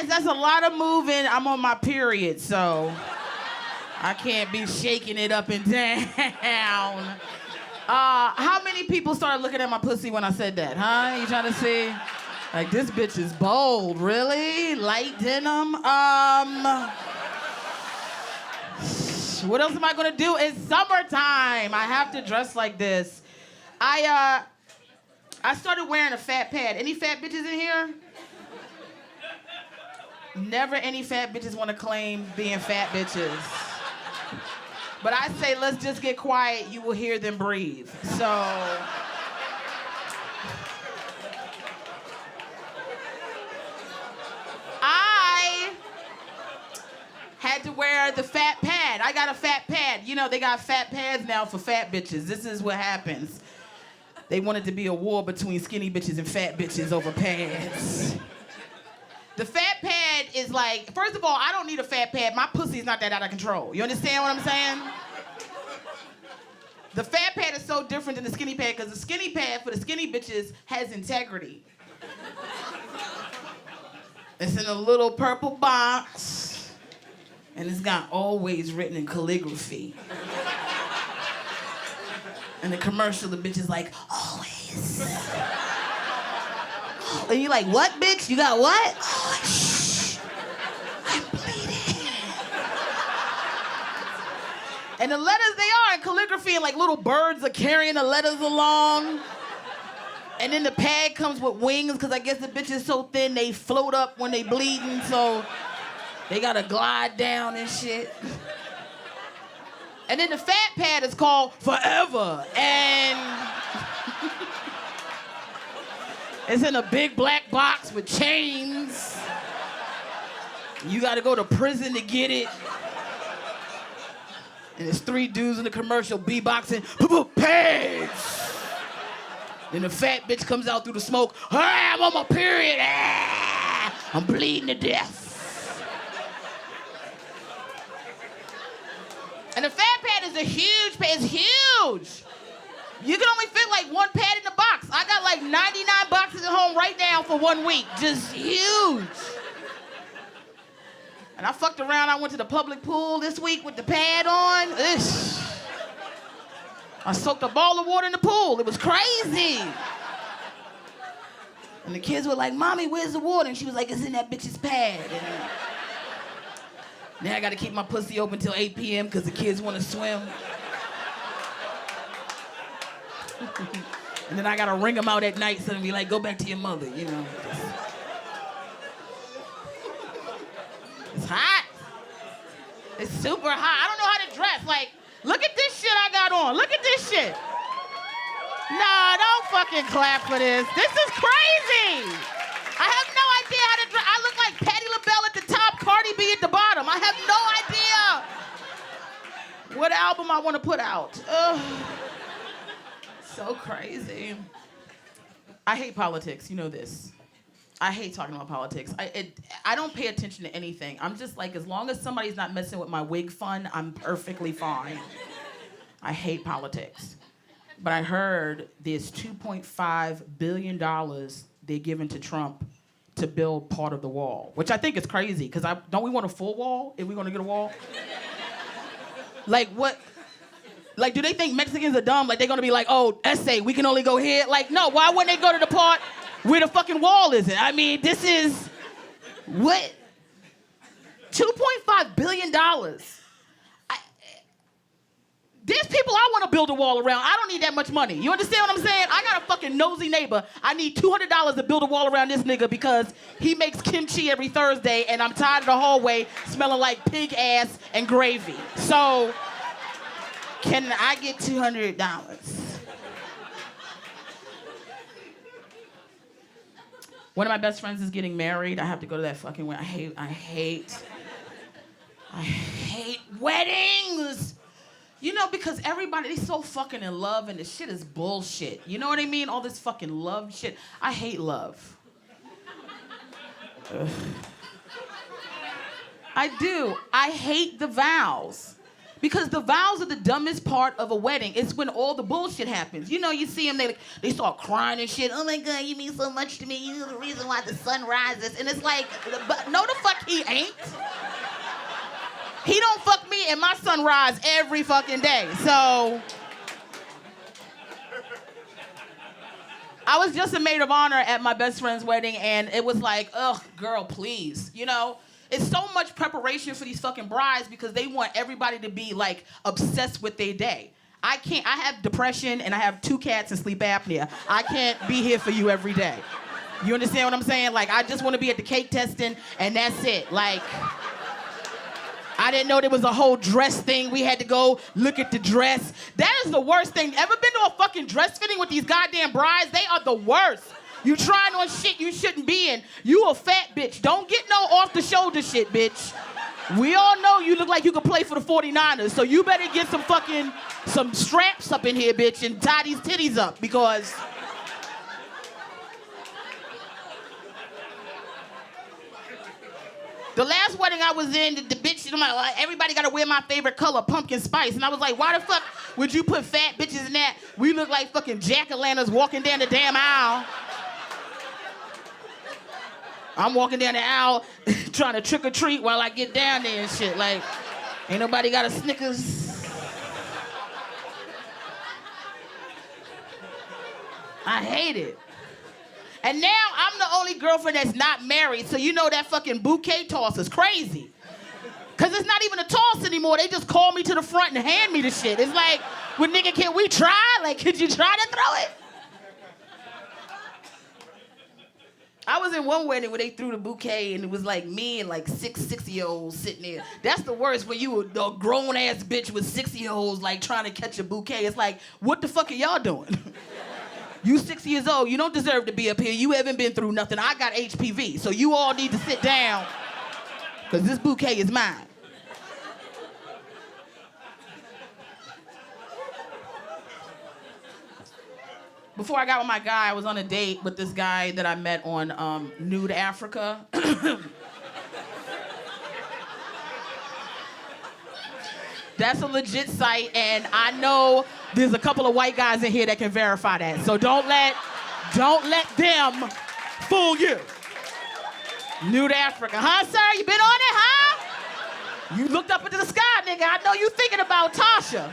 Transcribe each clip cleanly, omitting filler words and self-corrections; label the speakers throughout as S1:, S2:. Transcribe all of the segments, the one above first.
S1: that's a lot of moving. I'm on my period, so I can't be shaking it up and down. How many people started looking at my pussy when I said that, huh? You trying to see? Like, this bitch is bold, really? Light denim? What else am I gonna do? It's summertime. I have to dress like this. I started wearing a fat pad. Any fat bitches in here? Never any fat bitches want to claim being fat bitches. But I say, let's just get quiet. You will hear them breathe. So, I had to wear the fat pad. I got a fat pad. You know, they got fat pads now for fat bitches. This is what happens. They wanted to be a war between skinny bitches and fat bitches over pads. The fat pad is like, first of all, I don't need a fat pad. My pussy's not that out of control. You understand what I'm saying? The fat pad is so different than the skinny pad because the skinny pad for the skinny bitches has integrity. It's in a little purple box, and it's got always written in calligraphy. And the commercial, the bitch is like, always. And you're like, what, bitch? You got what? Oh, shh. I'm bleeding. And the letters, they are in calligraphy, and like little birds are carrying the letters along. And then the pad comes with wings, because I guess the bitch is so thin, they float up when they bleeding, so they gotta glide down and shit. And then the fat pad is called Forever, and it's in a big black box with chains. You gotta go to prison to get it. And there's 3 dudes in the commercial beatboxing, pads. Then the fat bitch comes out through the smoke, ah, I'm on my period, ah, I'm bleeding to death. And the fat pad is a huge pad, it's huge. You can only fit like 1 pad in the box. I got like 99 boxes at home right now for 1 week. Just huge. And I fucked around. I went to the public pool this week with the pad on. Ish. I soaked a ball of water in the pool. It was crazy. And the kids were like, Mommy, where's the water? And she was like, it's in that bitch's pad. And now I gotta keep my pussy open till 8 p.m. because the kids want to swim. And then I gotta ring them out at night so they be like, go back to your mother, you know. It's hot. It's super hot. I don't know how to dress. Like, look at this shit I got on. Look at this shit. Nah, don't fucking clap for this. This is crazy. I have no idea how to dress. I look like Patti LaBelle at the top, Cardi B at the bottom. I have no idea what album I want to put out. Ugh. So crazy. I hate politics, you know this. I hate talking about politics. I don't pay attention to anything. I'm just like, as long as somebody's not messing with my wig fund, I'm perfectly fine. I hate politics. But I heard there's $2.5 billion they're giving to Trump to build part of the wall, which I think is crazy, because don't we want a full wall if we're gonna get a wall? Like, what? Like, do they think Mexicans are dumb? Like, they're gonna be like, oh, essay, we can only go here? Like, no, why wouldn't they go to the part where the fucking wall isn't? I mean, this is, what? $2.5 billion. There's people I want to build a wall around. I don't need that much money. You understand what I'm saying? I got a fucking nosy neighbor. I need $200 to build a wall around this nigga because he makes kimchi every Thursday and I'm tired of the hallway smelling like pig ass and gravy. So, can I get $200? One of my best friends is getting married. I have to go to that fucking wedding. I hate weddings. You know, because everybody's so fucking in love and the shit is bullshit. You know what I mean? All this fucking love shit. I hate love. Ugh. I do. I hate the vows. Because the vows are the dumbest part of a wedding. It's when all the bullshit happens. You know, you see them, they start crying and shit. Oh my God, you mean so much to me. You're the reason why the sun rises. And it's like, no the fuck he ain't. He don't fuck me and my sunrise every fucking day. So I was just a maid of honor at my best friend's wedding, and it was like, ugh, girl, please. You know? It's so much preparation for these fucking brides because they want everybody to be like obsessed with their day. I have depression and I have 2 cats and sleep apnea. I can't be here for you every day. You understand what I'm saying? Like, I just want to be at the cake testing and that's it. Like, I didn't know there was a whole dress thing. We had to go look at the dress. That is the worst thing. Ever been to a fucking dress fitting with these goddamn brides? They are the worst. You trying on shit you shouldn't be in. You a fat bitch. Don't get no off-the-shoulder shit, bitch. We all know you look like you could play for the 49ers, so you better get some straps up in here, bitch, and tie these titties up, because the last wedding I was in, the bitch, everybody gotta wear my favorite color, pumpkin spice. And I was like, why the fuck would you put fat bitches in that? We look like fucking jack-o'-lanterns walking down the damn aisle. I'm walking down the aisle trying to trick or treat while I get down there and shit. Like, ain't nobody got a Snickers. I hate it. And now I'm the only girlfriend that's not married, so you know that fucking bouquet toss is crazy. Cause it's not even a toss anymore. They just call me to the front and hand me the shit. It's like, well, nigga, can we try? Like, could you try to throw it? I was in one wedding where they threw the bouquet and it was like me and like 6 60-year-olds sitting there. That's the worst, when you a grown-ass bitch with 60-year-olds like trying to catch a bouquet. It's like, what the fuck are y'all doing? You 6 years old, you don't deserve to be up here. You haven't been through nothing. I got HPV, so you all need to sit down because this bouquet is mine. Before I got with my guy, I was on a date with this guy that I met on Nude Africa. That's a legit site, and I know there's a couple of white guys in here that can verify that. So don't let them fool you. Nude Africa, huh, sir? You been on it, huh? You looked up into the sky, nigga. I know you thinking about Tasha.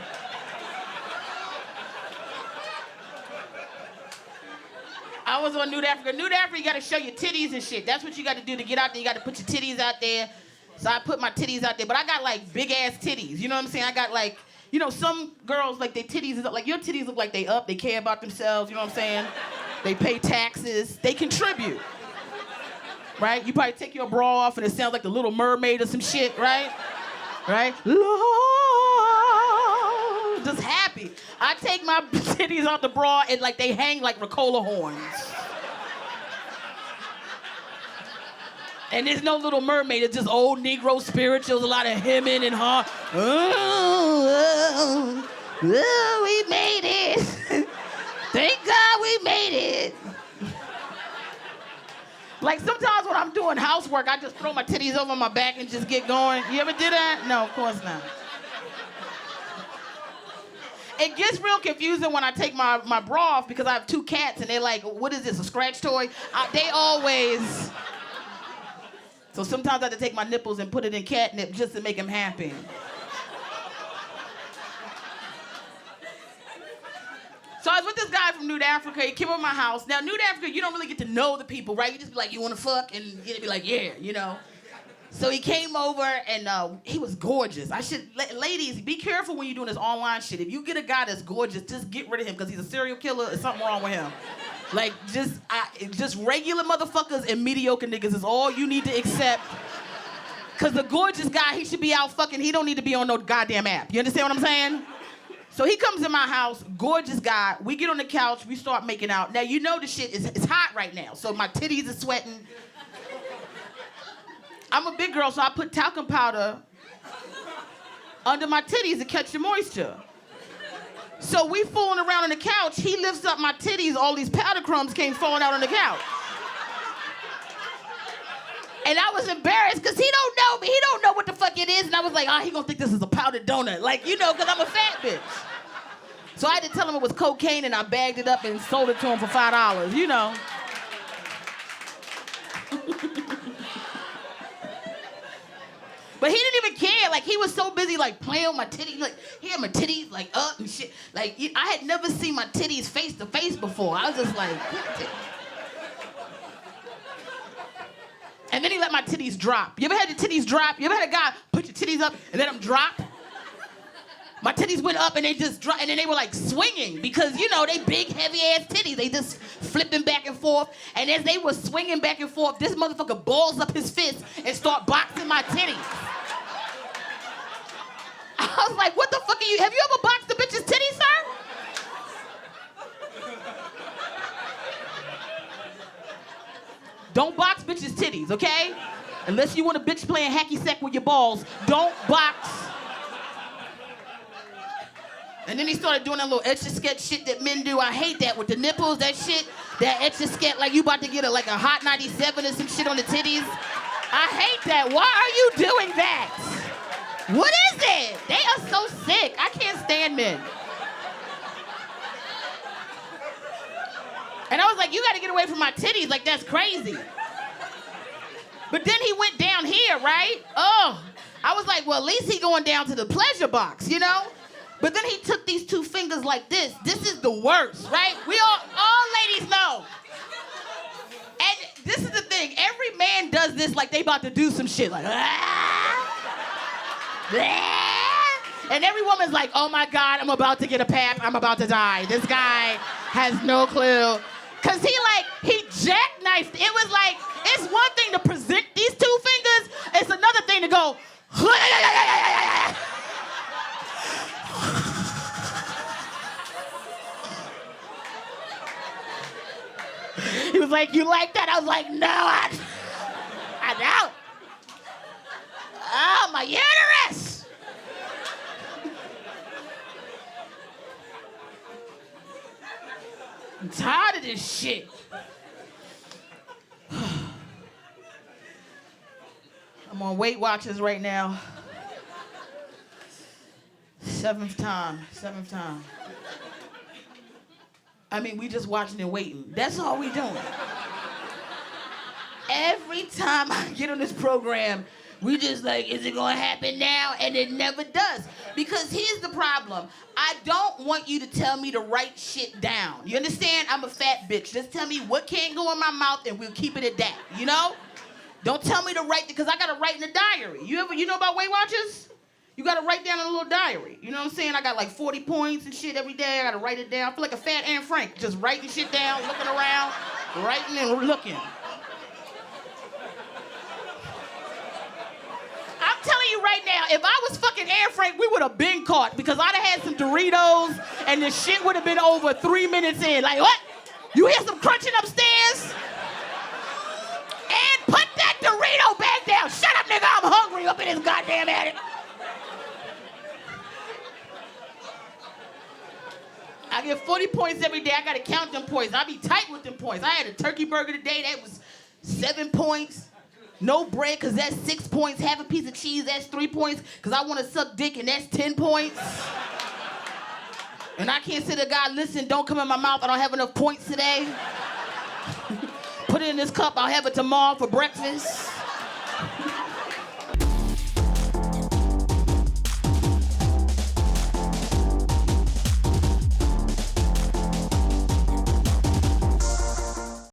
S1: I was on Nude Africa. Nude Africa, you gotta show your titties and shit. That's what you gotta do to get out there. You gotta put your titties out there. So I put my titties out there, but I got like big ass titties. You know what I'm saying? I got like, you know, some girls, like their titties is up. Like your titties look like they up, they care about themselves, you know what I'm saying? They pay taxes, they contribute. Right? You probably take your bra off and it sounds like the Little Mermaid or some shit, right? Right? Lord, just happy. I take my titties out the bra and like they hang like Ricola horns. And there's no Little Mermaid, it's just old Negro spirituals, a lot of hemming and heart. Oh, we made it. Thank God we made it. Like sometimes when I'm doing housework, I just throw my titties over my back and just get going. You ever do that? No, of course not. It gets real confusing when I take my bra off because I have 2 cats and they're like, what is this, a scratch toy? They always... So sometimes I have to take my nipples and put it in catnip just to make them happy. So I was with this guy from Nude Africa. He came over my house. Now, Nude Africa, you don't really get to know the people, right? You just be like, you want to fuck? And he'd be like, yeah, you know. So he came over, and he was gorgeous. Ladies, be careful when you're doing this online shit. If you get a guy that's gorgeous, just get rid of him because he's a serial killer. There's something wrong with him. Like, just regular motherfuckers and mediocre niggas is all you need to accept. Because the gorgeous guy, he should be out fucking. He don't need to be on no goddamn app. You understand what I'm saying? So he comes in my house, gorgeous guy. We get on the couch. We start making out. Now, you know the shit is hot right now. So my titties are sweating. I'm a big girl, so I put talcum powder under my titties to catch the moisture. So we fooling around on the couch. He lifts up my titties. All these powder crumbs came falling out on the couch. And I was embarrassed because he don't know me. He don't know what the fuck like it is, and I was like, he gonna think this is a powdered donut. Like, you know, because I'm a fat bitch. So I had to tell him it was cocaine, and I bagged it up and sold it to him for $5, you know. But he didn't even care. Like, he was so busy, like, playing with my titties. Like, he had my titties, like, up and shit. Like, I had never seen my titties face to face before. I was just like... And then he let my titties drop. You ever had your titties drop? You ever had a guy put your titties up and let them drop? My titties went up and they just dropped, and then they were like swinging because, you know, they big, heavy ass titties. They just flipping back and forth. And as they were swinging back and forth, this motherfucker balls up his fist and start boxing my titties. I was like, what the fuck are you? Have you ever boxed a bitch's titties, sir? Don't box bitches' titties, okay? Unless you want a bitch playing hacky sack with your balls, don't box. And then he started doing that little etch-a-sketch shit that men do. I hate that with the nipples, that shit, that etch-a-sketch, like you about to get a hot 97 or some shit on the titties. I hate that. Why are you doing that? What is it? They are so sick. I can't stand men. And I was like, you gotta get away from my titties, like that's crazy. But then he went down here, right? Oh, I was like, well, at least he going down to the pleasure box, you know? But then he took these two fingers like this. This is the worst, right? We all ladies know. And this is the thing, every man does this like they about to do some shit, like, and every woman's like, oh my God, I'm about to get a pap, I'm about to die. This guy has no clue. Cause he jackknifed. It was like, it's one thing to present these two fingers, it's another thing to go, he was like, you like that? I was like, no, I don't. Oh, my uterus. I'm tired of this shit. I'm on Weight Watchers right now. Seventh time. I mean, we just watching and waiting. That's all we doing. Every time I get on this program, we just like, is it gonna happen now? And it never does. Because here's the problem. I don't want you to tell me to write shit down. You understand? I'm a fat bitch. Just tell me what can't go in my mouth and we'll keep it at that, you know? Don't tell me to write, because I gotta write in a diary. You know about Weight Watchers? You gotta write down in a little diary. You know what I'm saying? I got like 40 points and shit every day. I gotta write it down. I feel like a fat Anne Frank, just writing shit down, looking around, writing and looking. I'm telling you right now, if I was fucking Anne Frank, we would have been caught, because I'd have had some Doritos and the shit would have been over 3 minutes in. Like, what? You hear some crunching upstairs? And put that Dorito bag down. Shut up, nigga. I'm hungry up in this goddamn attic. I get 40 points every day. I gotta count them points. I be tight with them points. I had a turkey burger today. That was 7 points. No bread, because that's 6 points. Half a piece of cheese, that's 3 points. Because I want to suck dick, and that's 10 points. And I can't say to the guy, listen, don't come in my mouth. I don't have enough points today. Put it in this cup. I'll have it tomorrow for breakfast.